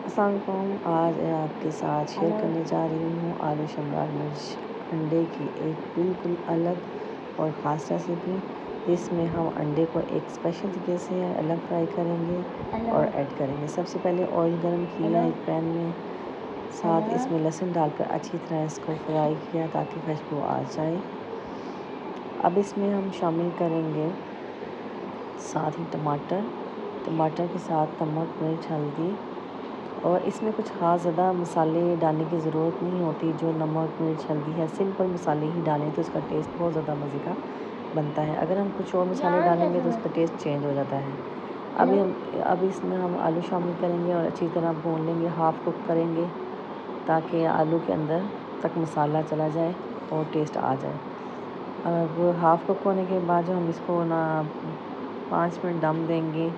अस्सलाम वालेकुम। आज मैं आपके साथ शेयर करने जा रही हूँ आलू शिमला मिर्च अंडे की एक बिल्कुल अलग और ख़ास रेसिपी। इसमें हम अंडे को एक स्पेशल तरीके से अलग फ्राई करेंगे और ऐड करेंगे। सबसे पहले ऑयल गरम किया एक पैन में, साथ इसमें लहसुन डालकर अच्छी तरह इसको फ्राई किया ताकि खुशबू आ जाए। अब इसमें हम शामिल करेंगे साथ ही टमाटर के साथ नमक, मिर्च, हल्दी, और इसमें कुछ ख़ास ज़्यादा मसाले डालने की ज़रूरत नहीं होती। जो नमक, मिर्च, हल्दी है, सिंपल मसाले ही डालें तो इसका टेस्ट बहुत ज़्यादा मज़े का बनता है। अगर हम कुछ और मसाले डालेंगे तो उसका टेस्ट चेंज हो जाता है। अब इसमें हम आलू शामिल करेंगे और अच्छी तरह भून लेंगे, हाफ़ कुक करेंगे ताकि आलू के अंदर तक मसाला चला जाए और टेस्ट आ जाए। अब हाफ़ कुक होने के बाद जो हम इसको 5 मिनट दम देंगे।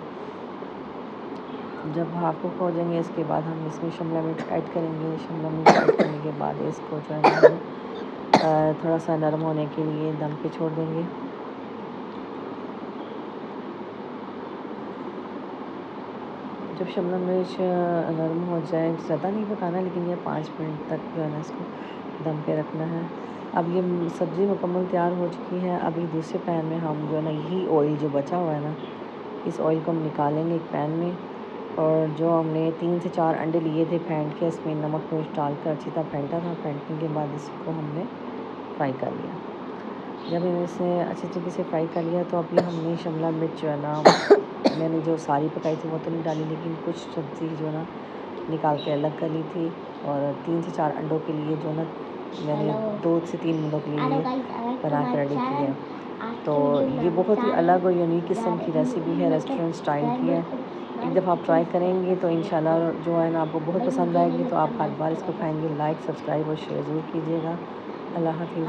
जब हाफ़ कुक हो जाएंगे इसके बाद हम इसमें शिमला मिर्च ऐड करेंगे। शिमला मिर्च ऐड करने के बाद इसको जो है हम थोड़ा सा नरम होने के लिए दम पे छोड़ देंगे। जब शिमला मिर्च नरम हो जाए, ज़्यादा नहीं पकाना, लेकिन ये 5 मिनट तक जो है ना इसको दम पे रखना है। अब ये सब्ज़ी मुकम्मल तैयार हो चुकी है। अभी दूसरे पैन में हम जो है ना यही ऑयल जो बचा हुआ है ना, इस ऑयल को हम निकालेंगे एक पैन में, और जो हमने 3 से 4 अंडे लिए थे फेंट के, इसमें नमक मिर्च डालकर अच्छी तरह फेंटा था। फेंटने के बाद इसको हमने फ्राई कर लिया। जब हमने इसे अच्छे तरीके से फ्राई कर लिया तो अभी हमने शिमला मिर्च जो है ना मैंने जो सारी पकाई थी वो तो नहीं डाली, लेकिन कुछ सब्ज़ी जो है ना निकाल के अलग कर ली थी। और 3 से 4 अंडों के लिए जो ना मैंने 2 से 3 अंडों के लिए बना कर रेडी किया। तो ये बहुत ही अलग और यूनिक किस्म की रेसिपी है, रेस्टोरेंट स्टाइल की है। एक दफ़ा आप ट्राई करेंगे तो इंशाल्लाह जो है ना आपको बहुत पसंद आएगी। तो आप हर बार इसको खाएंगे। लाइक, सब्सक्राइब और शेयर ज़रूर कीजिएगा। अल्लाह हाफ़िज़।